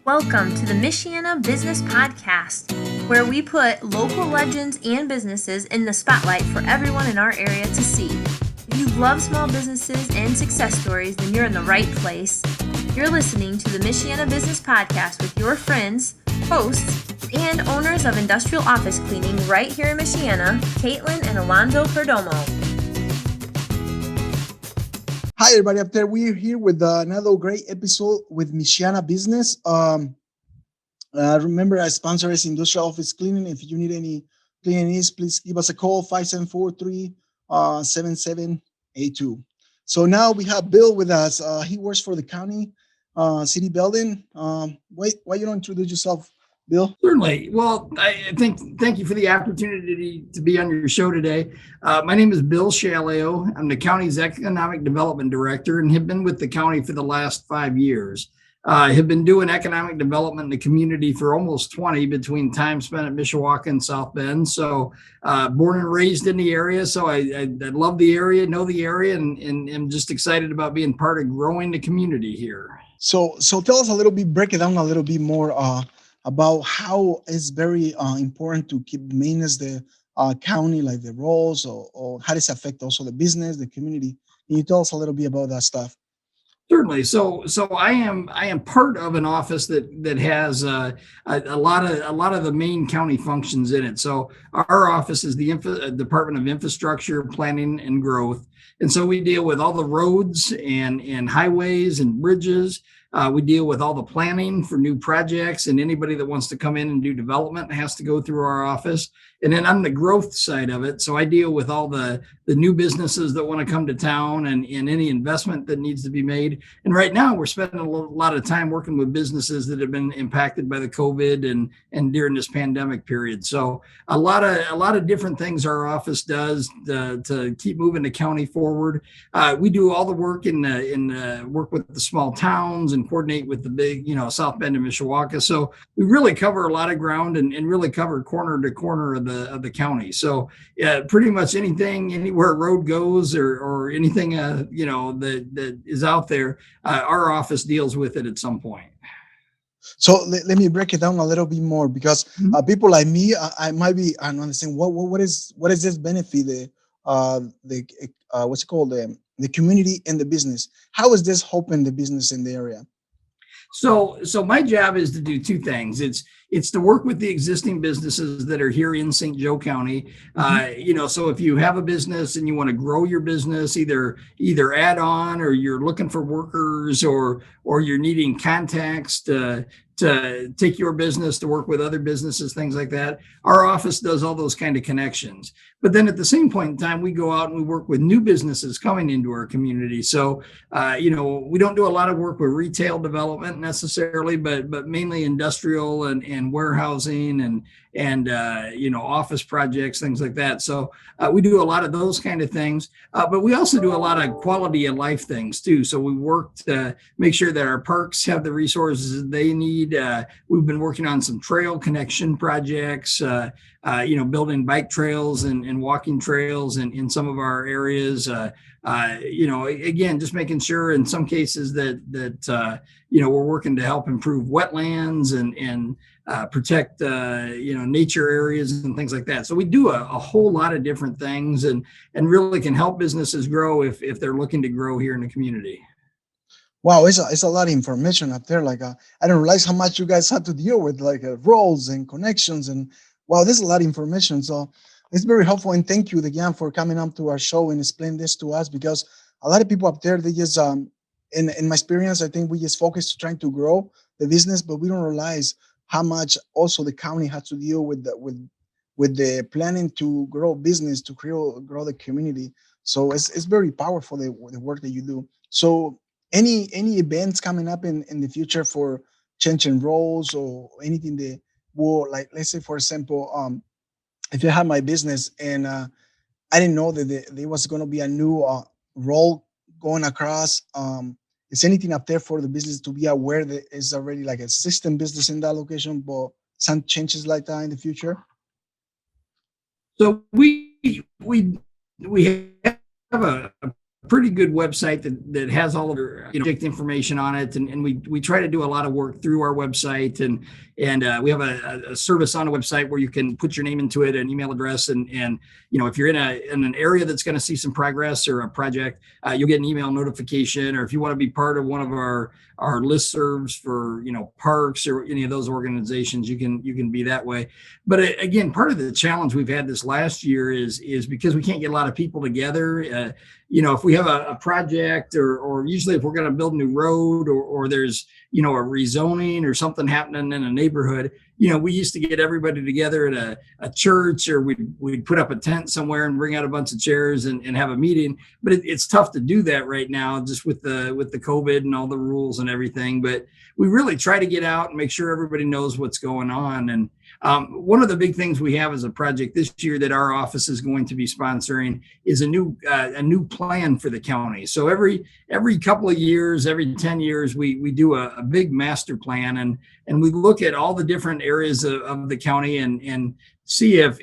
Welcome to the Mishawaka Business Podcast, where we put local legends and businesses in the spotlight for everyone in our area to see. If you love small businesses and success stories, then you're in the right place. You're listening to the Mishawaka Business Podcast with your friends, hosts, and owners of industrial office cleaning right here in Mishawaka, Caitlin and Alonzo Perdomo. Hi, everybody up there. We're here with another great episode with Mishawaka Business. Remember, our sponsor is Industrial Office Cleaning. If you need any cleaning needs, please give us a call, 574-377-82. So now we have Bill with us. He works for the county city building. Why you don't introduce yourself, Bill? Certainly. Well, thank you for the opportunity to be on your show today. My name is Bill Schalliol. I'm the county's economic development director and have been with the county for the last 5 years. Have been doing economic development in the community for almost 20 between time spent at Mishawaka and South Bend. So born and raised in the area. So I love the area, know the area, and am just excited about being part of growing the community here. So tell us a little bit, break it down a little bit more about how it's very important to keep maintenance the county, like the roles, or how does it affect also the business, the community? Can you tell us a little bit about that stuff? Certainly. So I am part of an office that has a lot of the main county functions in it. So our office is the Department of Infrastructure, Planning, and Growth, and so we deal with all the roads and highways and bridges. We deal with all the planning for new projects, and anybody that wants to come in and do development has to go through our office. And then I'm the growth side of it. So I deal with all the new businesses that want to come to town and any investment that needs to be made. And right now we're spending a lot of time working with businesses that have been impacted by the COVID and during this pandemic period. So a lot of different things our office does to keep moving the county forward. We do all the work work with the small towns and coordinate with the big, South Bend and Mishawaka. So we really cover a lot of ground and really cover corner to corner of the county. So pretty much anywhere a road goes or anything, that is out there, our office deals with it at some point. So let me break it down a little bit more, because people like me, I might be, I don't understand what is this benefit, what's it called, the community and the business. How is this helping the business in the area? So my job is to do two things. It's to work with the existing businesses that are here in St. Joe County. So if you have a business and you want to grow your business, either add on, or you're looking for workers, or you're needing contacts to take your business to work with other businesses, things like that. Our office does all those kind of connections. But then at the same point in time, we go out and we work with new businesses coming into our community. So, we don't do a lot of work with retail development necessarily, but mainly industrial and warehousing and office projects, things like that. So we do a lot of those kind of things, but we also do a lot of quality of life things too. So we work to make sure that our parks have the resources they need. We've been working on some trail connection projects, building bike trails and walking trails in some of our areas. Again, just making sure in some cases that we're working to help improve wetlands and protect nature areas and things like that. So we do a whole lot of different things and really can help businesses grow if they're looking to grow here in the community. Wow, it's a lot of information up there. Like I didn't realize how much you guys had to deal with, like roles and connections, and wow, there's a lot of information. So it's very helpful, and thank you again for coming up to our show and explain this to us, because a lot of people up there, they just in my experience, I think we just focus trying to grow the business, but we don't realize how much also the county has to deal with the planning to grow business, to grow the community. So it's very powerful, the work that you do. So any events coming up in the future for changing roles or anything that will, like, let's say for example, if you have my business and I didn't know that there was going to be a new role going across, is anything up there for the business to be aware that is already like a system business in that location, but some changes like that in the future? So we have a pretty good website that has all of our project information on it, and we try to do a lot of work through our website, and we have a service on the website where you can put your name into it, an email address, and if you're in an area that's going to see some progress or a project, you'll get an email notification. Or if you want to be part of one of our listservs for parks or any of those organizations, you can be that way. But again, part of the challenge we've had this last year is because we can't get a lot of people together. If we have a project, or usually if we're going to build a new road, or there's a rezoning or something happening in a neighborhood, we used to get everybody together at a church, or we'd put up a tent somewhere and bring out a bunch of chairs and have a meeting. But it's tough to do that right now, just with the COVID and all the rules and everything. But we really try to get out and make sure everybody knows what's going on. And one of the big things we have as a project this year that our office is going to be sponsoring is a new plan for the county. So every couple of years, every 10 years, we do a big master plan, and we look at all the different areas of the county and see if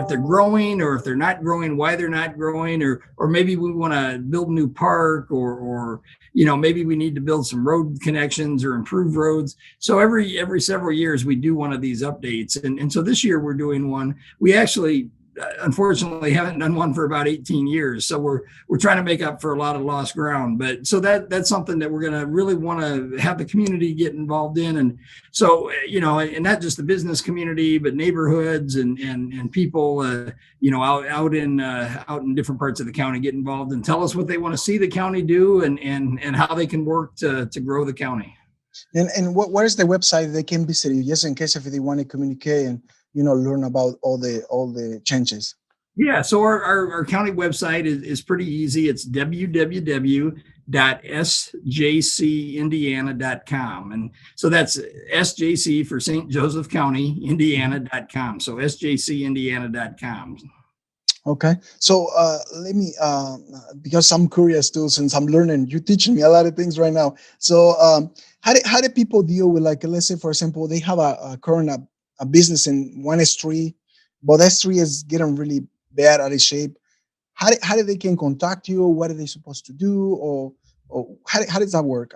they're growing, or if they're not growing, why they're not growing, or maybe we want to build a new park, or maybe we need to build some road connections or improve roads. So every several years we do one of these updates, and so this year we're doing one. We actually unfortunately haven't done one for about 18 years, so we're trying to make up for a lot of lost ground. But so that's something that we're going to really want to have the community get involved in. And so and not just the business community, but neighborhoods and people out in different parts of the county get involved and tell us what they want to see the county do, and how they can work to grow the county. And what is the website they can visit you, just in case if they want to communicate and learn about all the changes? Yeah, so our county website is pretty easy. It's www.sjcindiana.com. And so that's SJC for St. Joseph County, Indiana.com. So sjcindiana.com. Okay. So let me, because I'm curious too, since I'm learning, you're teaching me a lot of things right now. So how do people deal with, like, let's say, for example, they have a current a business in one street, but that street is getting really bad out of shape. How do they can contact you? What are they supposed to do? Or how does that work?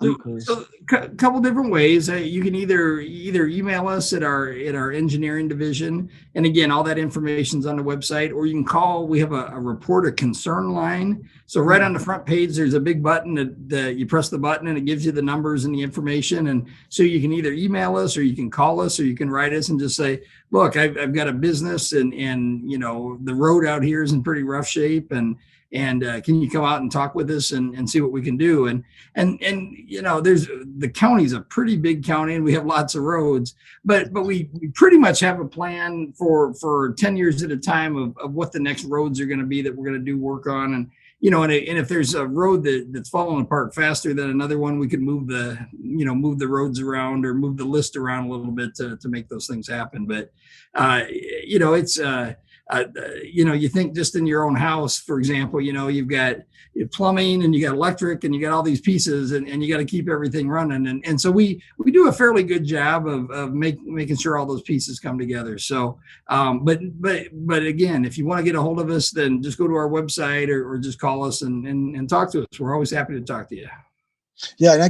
I'm curious. So a couple different ways. You can either email us at our engineering division, and again, all that information's on the website, or you can call. We have a report a concern line. So right on the front page, there's a big button that you press the button, and it gives you the numbers and the information. And so you can either email us, or you can call us, or you can write us and just say, look, I've got a business, and the road out here is in pretty rough shape, and can you come out and talk with us and see what we can do? And there's, the county's a pretty big county, and we have lots of roads, but we pretty much have a plan for 10 years at a time of what the next roads are going to be that we're going to do work on. And if there's a road that's falling apart faster than another one, we could move the roads around, or move the list around a little bit to make those things happen. But it's you think just in your own house, for example, you've got plumbing, and you got electric, and you got all these pieces, and you got to keep everything running. And so we do a fairly good job of making sure all those pieces come together. So, but again, if you want to get a hold of us, then just go to our website, or just call us and talk to us. We're always happy to talk to you. Yeah, and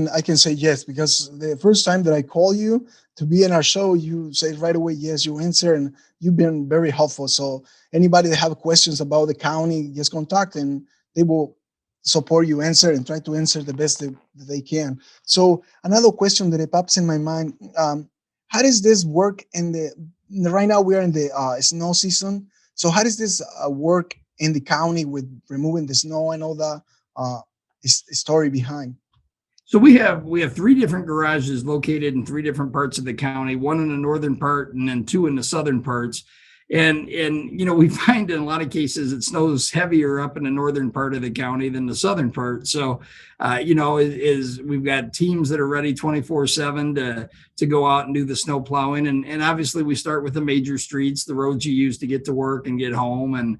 I can say yes, because the first time that I call you to be in our show, you say right away yes, you answer, and you've been very helpful. So anybody that have questions about the county, just contact, and they will support you, answer, and try to answer the best that they can. So another question that pops in my mind: how does this work right now we are in the snow season? So how does this work in the county with removing the snow and all the story behind? So we have 3 different garages located in 3 different parts of the county, one in the northern part and then 2 in the southern parts. And we find in a lot of cases it snows heavier up in the northern part of the county than the southern part. So, we've got teams that are ready 24/7 to go out and do the snow plowing. And obviously we start with the major streets, the roads you use to get to work and get home, and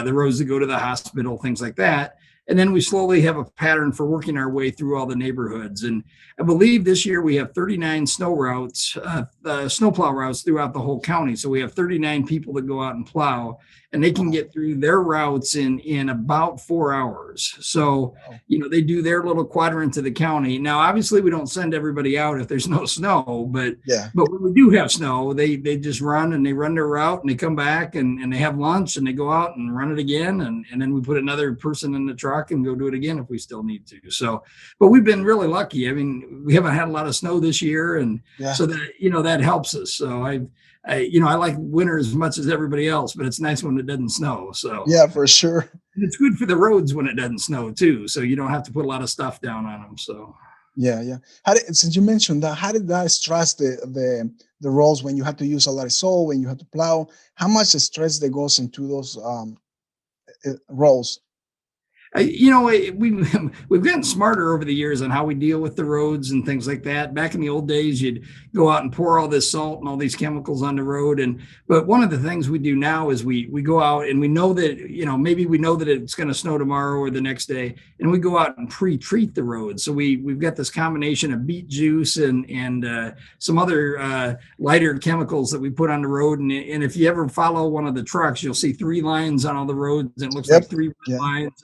the roads that go to the hospital, things like that. And then we slowly have a pattern for working our way through all the neighborhoods. And I believe this year we have 39 snow routes, snowplow routes throughout the whole county. So we have 39 people that go out and plow, and they can get through their routes in about 4 hours. So, they do their little quadrant of the county. Now, obviously, we don't send everybody out if there's no snow, but when we do have snow, they just run their route and they come back and they have lunch and they go out and run it again. And then we put another person in the truck and go do it again if we still need to. So, but we've been really lucky. I mean, we haven't had a lot of snow this year. And so that, that helps us. So I like winter as much as everybody else, but it's nice when it doesn't snow. So yeah, for sure. And it's good for the roads when it doesn't snow too. So you don't have to put a lot of stuff down on them. So yeah. Since you mentioned that, how did that stress the roads when you have to use a lot of soil, when you have to plow? How much stress that goes into those roads? We've gotten smarter over the years on how we deal with the roads and things like that. Back in the old days, you'd go out and pour all this salt and all these chemicals on the road. But one of the things we do now is we go out and we know that, maybe we know that it's going to snow tomorrow or the next day, and we go out and pre-treat the roads. So we've got this combination of beet juice and some other lighter chemicals that we put on the road. And if you ever follow one of the trucks, you'll see 3 lines on all the roads, and it looks like 3 lines.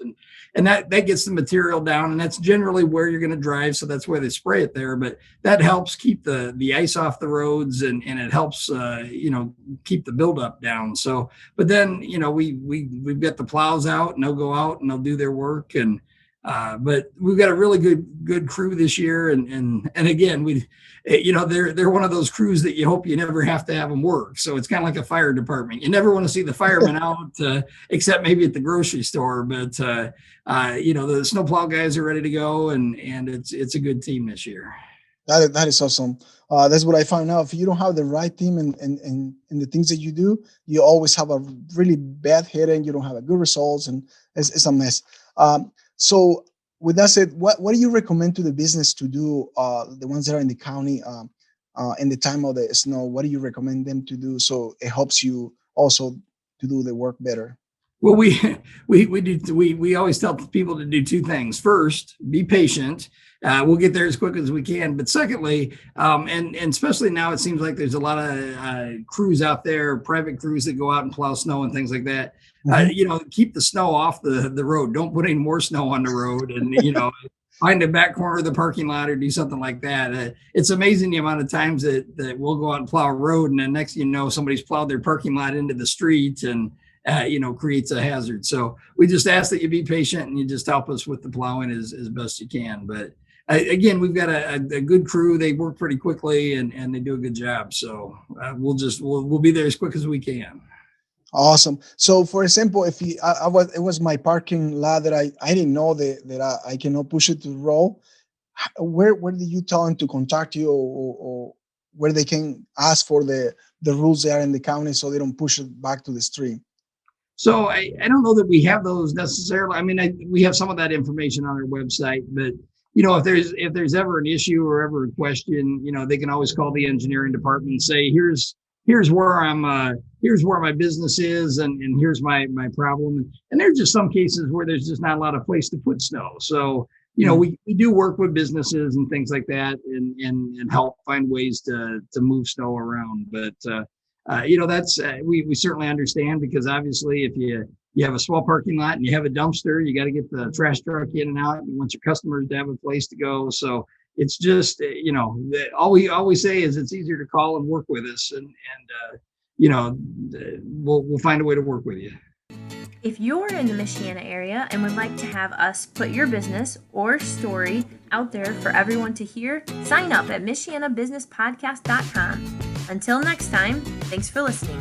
And that gets the material down, and that's generally where you're going to drive. So that's where they spray it there. But that helps keep the ice off the roads, and it helps, keep the buildup down. So, but then, we've got the plows out, and they'll go out and they'll do their work. But we've got a really good crew this year. And again, they're one of those crews that you hope you never have to have them work. So it's kind of like a fire department. You never want to see the firemen out, except maybe at the grocery store. But, the snowplow guys are ready to go, and it's a good team this year. That is awesome. That's what I found out. If you don't have the right team and the things that you do, you always have a really bad hit, and you don't have a good results, and it's a mess. So with that said, what do you recommend to the business to do, the ones that are in the county in the time of the snow? What do you recommend them to do so it helps you also to do the work better? Well, we always tell people to do 2 things. First, be patient. We'll get there as quick as we can. But secondly, and especially now, it seems like there's a lot of crews out there, private crews that go out and plow snow and things like that. Keep the snow off the road. Don't put any more snow on the road, and find a back corner of the parking lot or do something like that. It's amazing the amount of times that we'll go out and plow a road, and then next thing you know, somebody's plowed their parking lot into the street and creates a hazard. So we just ask that you be patient and you just help us with the plowing as best you can. But again, we've got a good crew. They work pretty quickly and they do a good job. So we'll be there as quick as we can. Awesome. So, for example, if it was my parking lot that I didn't know that I cannot push it to roll, where did you tell them to contact you, or where they can ask for the rules that are in the county so they don't push it back to the stream? So I don't know that we have those necessarily. I mean, we have some of that information on our website, but if there's ever an issue or ever a question, they can always call the engineering department and say, here's where here's where my business is, and here's my problem. And there's just some cases where there's just not a lot of place to put snow. So, we do work with businesses and things like that and help find ways to move snow around. But, that's, we certainly understand, because obviously if you have a small parking lot and you have a dumpster, you got to get the trash truck in and out. You want your customers to have a place to go. So it's just, all we always say is it's easier to call and work with us, and we'll find a way to work with you. If you're in the Mishawaka area and would like to have us put your business or story out there for everyone to hear, sign up at MishawakaBusinessPodcast.com. Until next time, thanks for listening.